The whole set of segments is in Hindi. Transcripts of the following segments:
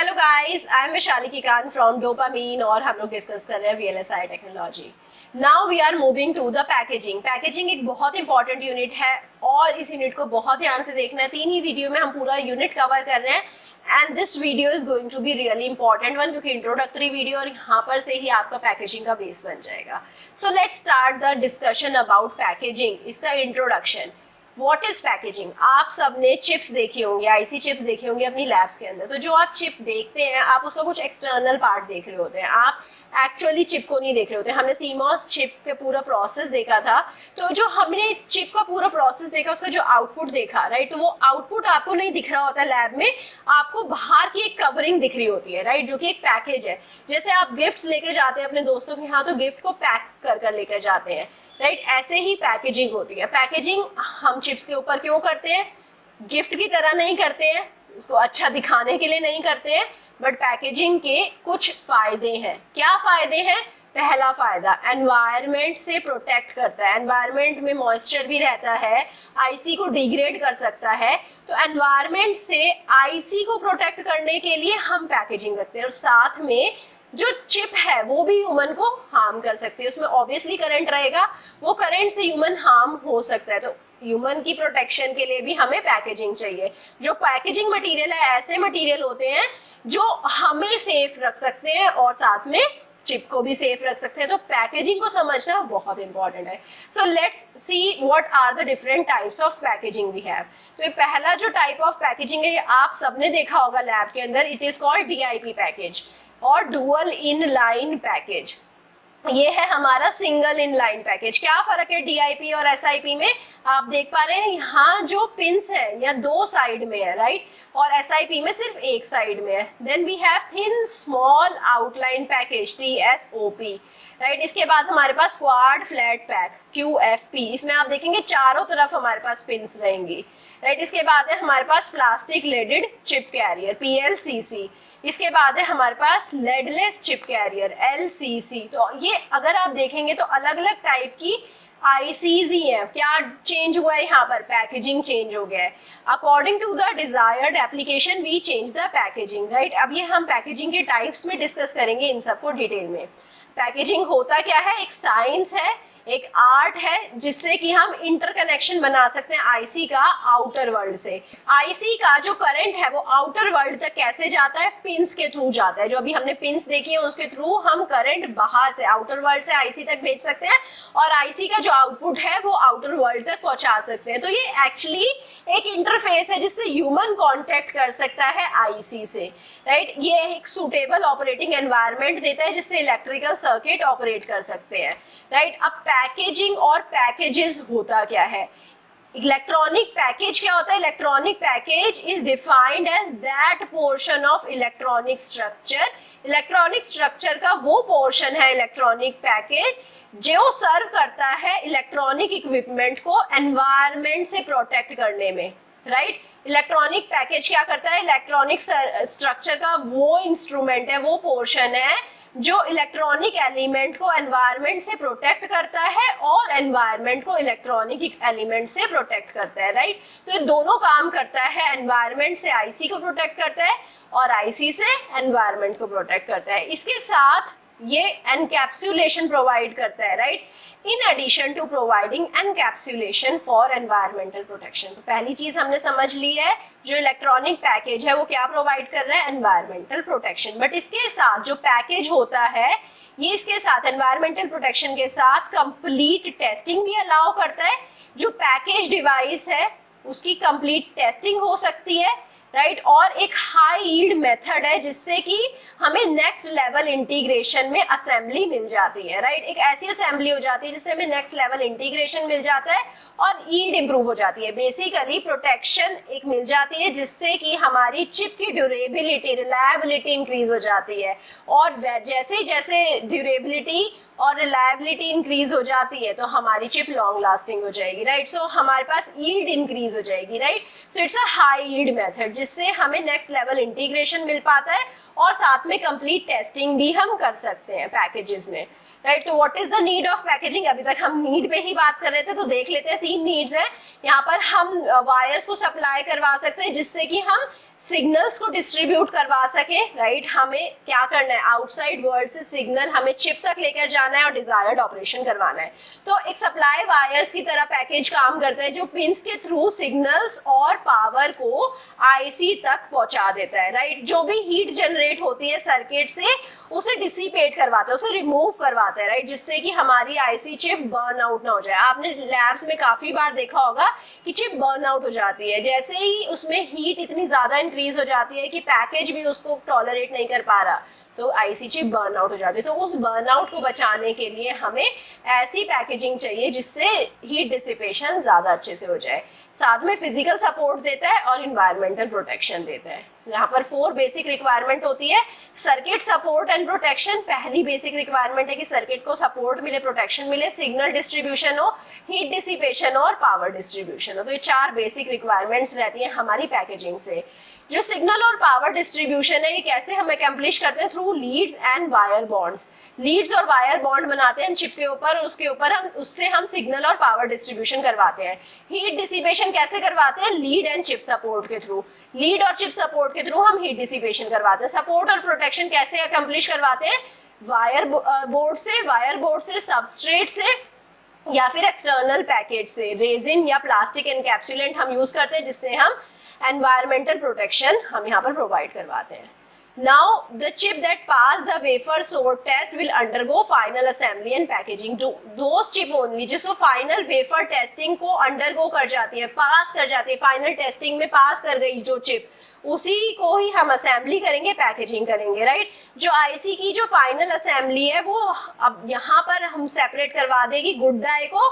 Hello guys, I am Vaishali Kikan from dopamine और हम लोग डिस्कस कर रहे हैं VLSI technology. Now we are moving to the packaging. Packaging एक बहुत इंपॉर्टेंट यूनिट है और इस यूनिट को बहुत ध्यान से देखना है। 3 ही वीडियो में हम पूरा यूनिट कवर कर रहे हैं and this video is going to be really important one, क्योंकि इंट्रोडक्टरी वीडियो और यहाँ पर से ही आपका पैकेजिंग का बेस बन जाएगा। So let's start the discussion about packaging. इसका इंट्रोडक्शन, व्हाट इज पैकेजिंग। आप सबने चिप्स देखी होंगी, आईसी चिप्स देखी होंगी अपनी लैब्स के अंदर। तो जो आप चिप देखते हैं, आप उसका कुछ एक्सटर्नल पार्ट देख रहे होते हैं, आप एक्चुअली चिप को नहीं देख रहे होते। हमने CMOS चिप का पूरा प्रोसेस देखा था, तो जो हमने चिप का पूरा प्रोसेस देखा, उसका जो आउटपुट देखा, राइट, तो वो आउटपुट आपको नहीं दिख रहा होता लैब में, आपको बाहर की एक कवरिंग दिख रही होती है, राइट, जो कि एक पैकेज है। जैसे आप गिफ्ट्स लेकर जाते हैं अपने दोस्तों के यहाँ, तो गिफ्ट को पैक कर लेकर जाते हैं, राइट, ऐसे ही पैकेजिंग होती है। पैकेजिंग हम चिप्स के ऊपर क्यों करते हैं? गिफ्ट की तरह नहीं करते हैं, उसको अच्छा दिखाने के लिए नहीं करते हैं, बट पैकेजिंग के कुछ फायदे हैं। क्या फायदे हैं? पहला फायदा, एनवायरनमेंट से प्रोटेक्ट करता है। एनवायरनमेंट में मॉइस्चर भी रहता है, आईसी को डिग्रेड कर सकता है, तो एनवायरनमेंट से आईसी को प्रोटेक्ट करने के लिए हम पैकेजिंग रखते हैं। और साथ में जो चिप है वो भी ह्यूमन को हार्म कर सकती है, उसमें ऑब्वियसली करंट रहेगा, वो करंट से ह्यूमन हार्म हो सकता है। तो ह्यूमन की प्रोटेक्शन के लिए भी हमें पैकेजिंग चाहिए। जो पैकेजिंग मटेरियल है, ऐसे मटेरियल होते हैं जो हमें सेफ रख सकते हैं और साथ में चिप को भी सेफ रख सकते हैं। तो पैकेजिंग को समझना बहुत इंपॉर्टेंट है। So let's see what are the different types of packaging we have. तो ये पहला जो टाइप ऑफ पैकेजिंग है, आप सबने देखा होगा लैब के अंदर, it is called DIP package और डुअल इन लाइन पैकेज। ये है हमारा सिंगल इन लाइन पैकेज। क्या फर्क है DIP और SIP में? आप देख पा रहे हैं यहाँ जो पिंस है या 2 साइड में है, राइट, और SIP में सिर्फ एक साइड में है। Then we have thin small outline package TSOP, right. इसके बाद हमारे पास क्वाड फ्लैट पैक QFP, इसमें आप देखेंगे चारों तरफ हमारे पास पिंस रहेंगी, राइट। इसके बाद है हमारे पास plastic leaded chip carrier PLCC। इसके बाद है हमारे पास लेडलेस चिप कैरियर LCC। तो ये अगर आप देखेंगे तो अलग अलग टाइप की ICs ही है। क्या चेंज हुआ है यहाँ पर? पैकेजिंग चेंज हो गया है। According to the desired application we change the packaging, right. अब ये हम पैकेजिंग के टाइप्स में डिस्कस करेंगे इन सबको डिटेल में। पैकेजिंग होता क्या है? एक साइंस है, एक आर्ट है, जिससे कि हम इंटरकनेक्शन बना सकते हैं आईसी का आउटर वर्ल्ड से। आईसी का जो करंट है वो आउटर वर्ल्ड तक कैसे जाता है? पिंस के थ्रू जाता है। जो अभी हमने पिंस देखी है उसके थ्रू हम करंट बाहर से आउटर वर्ल्ड से आईसी तक भेज सकते हैं और आईसी का जो आउटपुट है वो आउटर वर्ल्ड तक पहुंचा सकते हैं। तो ये एक्चुअली एक इंटरफेस है जिससे ह्यूमन कॉन्टेक्ट कर सकता है आईसी से, राइट। ये एक सुटेबल ऑपरेटिंग एनवायरनमेंट देता है जिससे इलेक्ट्रिकल सर्किट ऑपरेट कर सकते हैं, राइट। अब पैकेजिंग और पैकेजेस होता क्या है? इलेक्ट्रॉनिक पैकेज क्या होता है? Electronic package is defined as that portion of electronic structure. Electronic structure का वो पोर्शन है इलेक्ट्रॉनिक पैकेज जो सर्व करता है इलेक्ट्रॉनिक इक्विपमेंट को एनवायरनमेंट से प्रोटेक्ट करने में, राइट। इलेक्ट्रॉनिक पैकेज क्या करता है? इलेक्ट्रॉनिक स्ट्रक्चर का वो इंस्ट्रूमेंट है, वो पोर्शन है जो इलेक्ट्रॉनिक एलिमेंट को एनवायरनमेंट से प्रोटेक्ट करता है और एनवायरनमेंट को इलेक्ट्रॉनिक एलिमेंट से प्रोटेक्ट करता है, राइट। तो ये दोनों काम करता है। एनवायरनमेंट से आईसी को प्रोटेक्ट करता है और आईसी से एनवायरनमेंट को प्रोटेक्ट करता है। इसके साथ ये एनकैप्सुलेशन प्रोवाइड करता है, right, in addition to providing encapsulation for environmental protection. तो पहली चीज हमने समझ ली है, जो इलेक्ट्रॉनिक पैकेज है वो क्या प्रोवाइड कर रहा है? Environmental protection. बट इसके साथ जो पैकेज होता है ये इसके साथ एनवायरमेंटल प्रोटेक्शन के साथ कंप्लीट टेस्टिंग भी अलाउ करता है। जो पैकेज डिवाइस है उसकी कंप्लीट टेस्टिंग हो सकती है, राइट, और एक हाई यील्ड मेथड है जिससे कि हमें नेक्स्ट लेवल इंटीग्रेशन में असेंबली मिल जाती है, राइट। एक ऐसी असेंबली हो जाती है जिससे हमें नेक्स्ट लेवल इंटीग्रेशन मिल जाता है और यील्ड इंप्रूव हो जाती है। बेसिकली प्रोटेक्शन एक मिल जाती है जिससे कि हमारी चिप की ड्यूरेबिलिटी, रिलायबिलिटी इंक्रीज हो जाती है। और जैसे जैसे ड्यूरेबिलिटी और रिलायबिलिटी इंक्रीज हो जाती है तो हमारी चिप लॉन्ग लास्टिंग हो जाएगी, राइट। सो हमारे पास यील्ड इंक्रीज हो जाएगी, right. So it's a high yield method जिससे हमें नेक्स्ट लेवल इंटीग्रेशन मिल पाता है और साथ में कंप्लीट टेस्टिंग भी हम कर सकते हैं पैकेजेस में, राइट। तो what is the need of packaging? अभी तक हम नीड पे ही बात कर रहे थे, तो देख लेते हैं 3 नीड्स हैं। यहाँ पर हम वायर्स को सप्लाई करवा सकते हैं जिससे कि हम सिग्नल्स को डिस्ट्रीब्यूट करवा सके, राइट। हमें क्या करना है, आउटसाइड वर्ल्ड से सिग्नल हमें चिप तक लेकर जाना है और डिजायर्ड ऑपरेशन करवाना है। तो एक सप्लाई वायर्स की तरह पैकेज काम करता है जो पिंस के थ्रू सिग्नल्स और पावर को आईसी तक पहुंचा देता है, राइट। जो भी हीट जनरेट होती है सर्किट से उसे डिसिपेट करवाता है, उसे रिमूव करवाता है, राइट, जिससे कि हमारी आईसी चिप बर्न आउट ना हो जाए। आपने लैब्स में काफी बार देखा होगा कि चिप बर्न आउट हो जाती है, जैसे ही उसमें हीट इतनी ज्यादा इंक्रीज हो जाती है कि पैकेज भी उसको टॉलरेट नहीं कर पा रहा, तो आईसी चिप बर्न आउट हो जाती है। तो उस बर्न आउट को बचाने के लिए हमें ऐसी पैकेजिंग चाहिए जिससे हीट डिसिपेशन ज्यादा अच्छे से हो जाए, साथ में फिजिकल सपोर्ट देता है और इन्वायरमेंटल प्रोटेक्शन देता है। यहाँ पर 4 बेसिक रिक्वायरमेंट होती है। सर्किट सपोर्ट एंड प्रोटेक्शन, पहली बेसिक रिक्वायरमेंट है कि सर्किट को सपोर्ट मिले, प्रोटेक्शन मिले, सिग्नल डिस्ट्रीब्यूशन हो, हीट डिसिपेशन और पावर डिस्ट्रीब्यूशन हो। तो ये 4 बेसिक रिक्वायरमेंट्स रहती हैं हमारी पैकेजिंग से। जो सिग्नल और पावर डिस्ट्रीब्यूशन है ये कैसे हम अकम्प्लिश करते हैं, through leads and wire bonds. Leads और वायर बॉन्ड बनाते हैं हम चिप के ऊपर, और उसके ऊपर उससे हम सिग्नल और पावर डिस्ट्रीब्यूशन करवाते हैं। हीट डिसिपेशन कैसे करवाते हैं, लीड एंड चिप सपोर्ट के थ्रू। लीड और चिप सपोर्ट के थ्रू हम हीट डिसिपेशन करवाते हैं। सपोर्ट और प्रोटेक्शन कैसे अकम्प्लिश करवाते हैं, वायर बोर्ड से, सबस्ट्रेट से या फिर एक्सटर्नल पैकेज से, रेजिन या प्लास्टिक एनकैप्सुलेंट हम यूज करते हैं जिससे हम एनवायरमेंटल प्रोटेक्शन हम यहाँ पर प्रोवाइड करवाते हैं। Now the chip that pass the wafer sort test will undergo final assembly and packaging. Those chip only जिसको final wafer testing को undergo कर जाती है, पास कर जाती है, final testing में पास कर गई जो चिप, उसी को ही हम असेंबली करेंगे, पैकेजिंग करेंगे, राइट। जो आईसी की जो फाइनल असेंबली है वो अब यहाँ पर हम सेपरेट करवा देगी गुड डाई को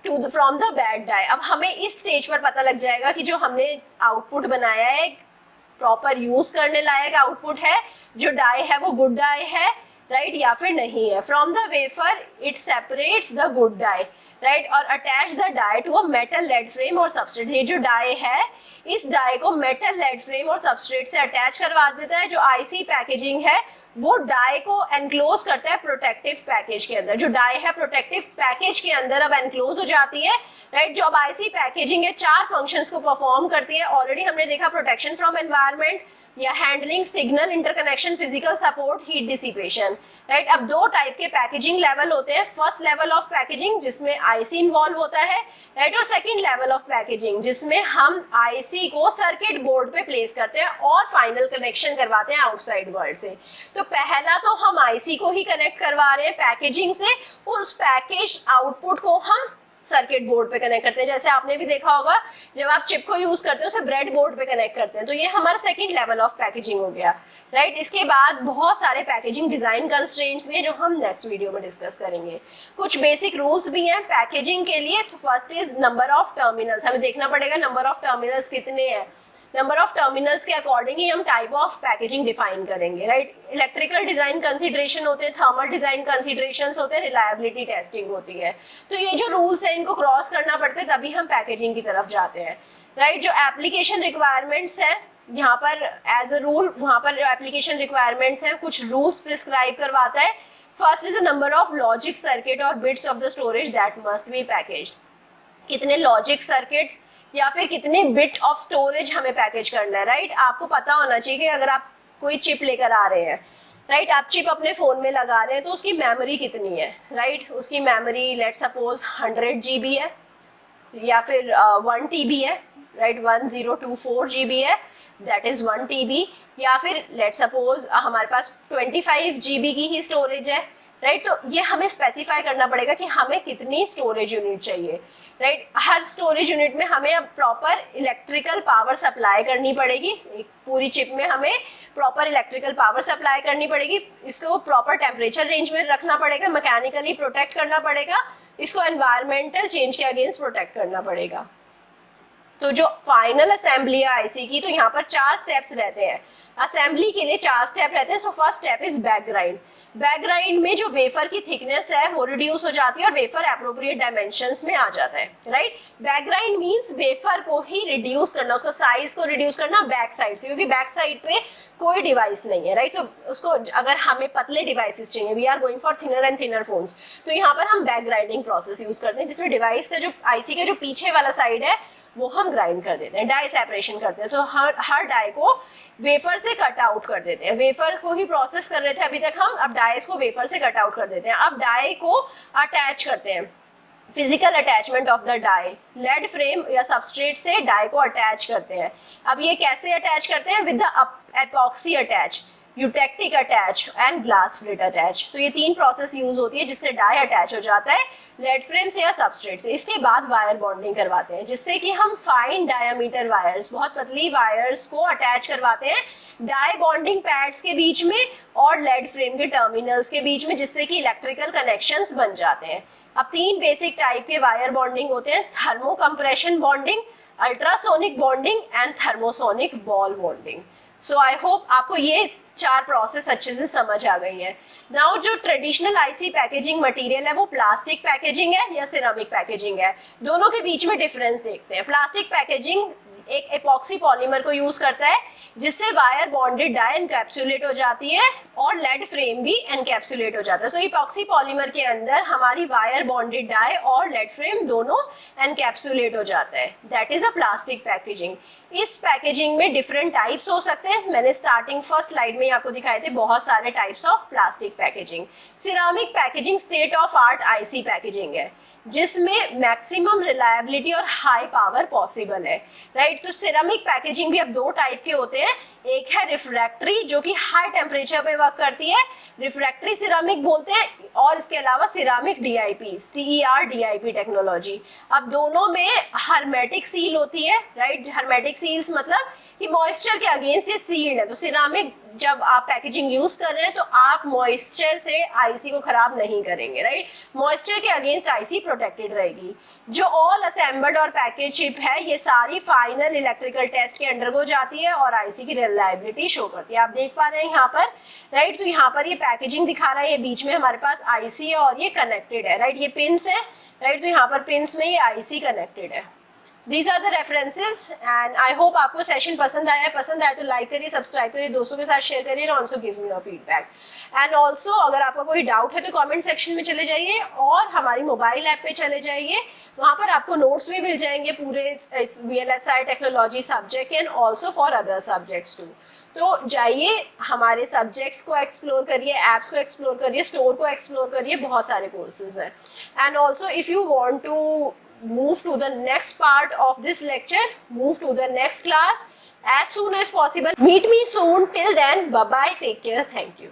फ्रॉम द बैड डाई। अब हमें इस स्टेज पर पता लग जाएगा कि जो हमने आउटपुट बनाया है प्रॉपर यूज करने लायक आउटपुट है, जो डाई है वो गुड डाई है, राइट, या फिर नहीं है। From the wafer it separates the good die, right, और attach the die to a metal lead frame और सबस्ट्रेट। ये जो डाई है इस डाई को मेटल लेड फ्रेम और सबस्ट्रेट से अटैच करवा देता है। जो आईसी पैकेजिंग है वो डाई को एनक्लोज करता है प्रोटेक्टिव पैकेज के अंदर। जो डाई है प्रोटेक्टिव पैकेज के अंदर अब एनक्लोज हो जाती है, राइट। जो अब आईसी पैकेजिंग है 4 फंक्शंस को परफॉर्म करती है। ऑलरेडी हमने देखा प्रोटेक्शन फ्रॉम एनवायरनमेंट या handling, signal interconnection, physical support, heat dissipation, right. अब 2 टाइप के पैकेजिंग लेवल होते हैं। फर्स्ट लेवल ऑफ पैकेजिंग जिसमें आईसी इन्वॉल्व होता है, राइट, और सेकंड लेवल ऑफ पैकेजिंग जिसमें हम आईसी को सर्किट बोर्ड पे प्लेस करते हैं और फाइनल कनेक्शन करवाते हैं आउटसाइड वर्ल्ड से। तो पहला तो हम आईसी को ही कनेक्ट करवा रहे हैं पैकेजिंग से, उस पैकेज आउटपुट को हम सर्किट बोर्ड पे कनेक्ट करते हैं। जैसे आपने भी देखा होगा जब आप चिप को यूज करते हैं उसे ब्रेड बोर्ड पे कनेक्ट करते हैं। तो ये हमारा सेकंड लेवल ऑफ पैकेजिंग हो गया, राइट। इसके बाद बहुत सारे पैकेजिंग डिजाइन कंस्ट्रेंट्स भी है जो हम नेक्स्ट वीडियो में डिस्कस करेंगे। कुछ बेसिक रूल्स भी हैं पैकेजिंग के लिए। तो first is number of terminals, हमें देखना पड़ेगा नंबर ऑफ टर्मिनल्स कितने हैं। नंबर ऑफ टर्मिनल्स के अकॉर्डिंग ही हम टाइप ऑफ पैकेजिंग डिफाइन करेंगे, राइट। इलेक्ट्रिकल डिजाइन कंसिडरेशन होते हैं, थर्मल डिजाइन कंसिडरेशंस होते हैं, रिलायबिलिटी टेस्टिंग होती है। तो ये जो रूल्स है इनको क्रॉस करना पड़ता है तभी हम पैकेजिंग की तरफ जाते हैं, राइट। जो एप्लीकेशन रिक्वायरमेंट्स है यहाँ पर एज अ रूल, वहाँ पर जो एप्लीकेशन रिक्वायरमेंट्स हैं कुछ रूल्स प्रिस्क्राइब करवाता है। First is the number of logic circuit और bits of the storage that must be packaged. कितने लॉजिक सर्किट्स या फिर कितने बिट ऑफ स्टोरेज हमें पैकेज करना है, राइट। आपको पता होना चाहिए कि अगर आप कोई चिप लेकर आ रहे हैं, राइट, आप चिप अपने फोन में लगा रहे हैं तो उसकी मेमोरी कितनी है, राइट। उसकी मेमोरी लेट सपोज 100 GB है या फिर 1 TB है, राइट, 1024 GB है, दैट इज 1 TB। या फिर लेट सपोज हमारे पास 25 GB की ही स्टोरेज है, राइट। तो ये हमें स्पेसिफाई करना पड़ेगा कि हमें कितनी स्टोरेज यूनिट चाहिए, राइट। हर स्टोरेज यूनिट में हमें अब प्रॉपर इलेक्ट्रिकल पावर सप्लाई करनी पड़ेगी। एक पूरी चिप में हमें प्रॉपर इलेक्ट्रिकल पावर सप्लाई करनी पड़ेगी। इसको प्रॉपर टेम्परेचर रेंज में रखना पड़ेगा, मैकेनिकली प्रोटेक्ट करना पड़ेगा, इसको एनवायरमेंटल चेंज के अगेंस्ट प्रोटेक्ट करना पड़ेगा। तो जो फाइनल असेंबली है आईसी की, तो यहाँ पर 4 स्टेप्स रहते हैं। असेंबली के लिए 4 स्टेप रहते हैं। So first step is background. Background में जो वेफर की थिकनेस है वो रिड्यूस हो जाती है और वेफर एप्रोप्रिएट डायमेंशंस में आ जाता है, राइट। बैकग्राउंड मींस वेफर को ही रिड्यूस करना, उसका साइज को रिड्यूस करना बैक साइड से, क्योंकि बैक साइड पे कोई डिवाइस नहीं है, राइट। तो उसको अगर हमें पतले डिवाइसेस चाहिए, we are going for thinner and thinner phones, तो यहाँ पर हम बैक ग्राइंडिंग प्रोसेस यूज करते हैं जिसमें डिवाइस का जो आईसी का जो पीछे वाला साइड है वो हम ग्राइंड कर देते हैं, डाई सेपरेशन करते हैं। तो हर डाई को वेफर से कट आउट कर देते हैं। वेफर को ही प्रोसेस कर रहे थे अभी तक हम, अब डाइस को वेफर से कट आउट कर देते हैं। अब डाई को अटैच करते हैं, physical attachment of the die, lead frame या सबस्ट्रेट से डाई को अटैच करते हैं। अब ये कैसे अटैच करते हैं? With the epoxy attach, eutectic attach and glass frit attach. तो ये 3 प्रोसेस यूज होती है जिससे डाई अटैच हो जाता है लेड फ्रेम से या सबस्ट्रेट से। इसके बाद वायर बॉन्डिंग करवाते हैं जिससे कि हम फाइन डायामीटर वायर्स, बहुत पतली वायर्स को अटैच करवाते हैं डाई बॉन्डिंग पैड्स के बीच में और लेड फ्रेम के टर्मिनल्स के बीच में, जिससे कि इलेक्ट्रिकल कनेक्शंस बन जाते हैं। अब 3 बेसिक टाइप के वायर बॉन्डिंग होते हैं, thermo compression bonding, ultrasonic bonding and thermosonic ball bonding. So I hope आपको ये 4 प्रोसेस अच्छे से समझ आ गई है। नाउ जो ट्रेडिशनल आईसी पैकेजिंग मटेरियल है वो प्लास्टिक पैकेजिंग है या सिरामिक पैकेजिंग है, दोनों के बीच में डिफरेंस देखते हैं। प्लास्टिक पैकेजिंग एक एपॉक्सी पॉलीमर को यूज करता है जिससे वायर बॉन्डेड डाई एनकैप्सुलेट हो जाती है और लेड फ्रेम भी एनकैप्सुलेट हो जाता है। सो एपॉक्सी पॉलीमर के अंदर हमारी वायर बॉन्डेड डाई और लेड फ्रेम दोनों एनकैप्सुलेट हो जाता है। That is a plastic packaging. इस पैकेजिंग में डिफरेंट टाइप्स हो सकते हैं। मैंने स्टार्टिंग फर्स्ट स्लाइड में आपको दिखाए थे बहुत सारे types of plastic packaging. Ceramic packaging state of art IC packaging है जिसमें मैक्सिमम रिलायबिलिटी और हाई पावर पॉसिबल है, राइट। तो सिरामिक पैकेजिंग भी अब 2 टाइप के होते हैं। एक है रिफ्रैक्टरी जो कि हाई टेम्परेचर पे वर्क करती है, रिफ्रैक्टरी सिरामिक बोलते हैं, और इसके अलावा ceramic DIP, CER DIP technology. अब दोनों में हर्मेटिक सील होती है, राइट। हर्मेटिक सील्स मतलब कि मॉइस्चर के अगेंस्ट ये सील्ड है। तो सिरामिक जब आप पैकेजिंग यूज कर रहे हैं तो आप मॉइस्चर से आईसी को खराब नहीं करेंगे, राइट। मॉइस्चर के अगेंस्ट आईसी प्रोटेक्टेड रहेगी। जो ऑल असेंबल्ड और पैकेज चिप है ये सारी फाइनल इलेक्ट्रिकल टेस्ट के अंडर को जाती है और आईसी की रिलायबिलिटी शो करती है। आप देख पा रहे हैं यहाँ पर, राइट। तो यहाँ पर ये पैकेजिंग दिखा रहा है, ये बीच में हमारे पास आईसी है और ये कनेक्टेड है, राइट। ये पिंस है, राइट। तो यहाँ पर पिंस में ये आईसी कनेक्टेड है। These are the references and I hope आपको सेशन पसंद आया तो लाइक करिए, सब्सक्राइब करिए, दोस्तों के साथ शेयर करिए and also give me your feedback. And also अगर आपका कोई डाउट है तो कमेंट सेक्शन में चले जाइए और हमारी मोबाइल ऐप पे चले जाइए, वहाँ पर आपको नोट्स भी मिल जाएंगे पूरे VLSI technology subject and also for other subjects too. तो जाइए हमारे सब्जेक्ट्स को एक्सप्लोर करिए, ऐप्स को एक्सप्लोर करिए, स्टोर को एक्सप्लोर करिए, बहुत सारे कोर्सेज हैं। And also if you want to move to the next part of this lecture, move to the next class as soon as possible. Meet me soon. Till then, bye bye, take care, thank you.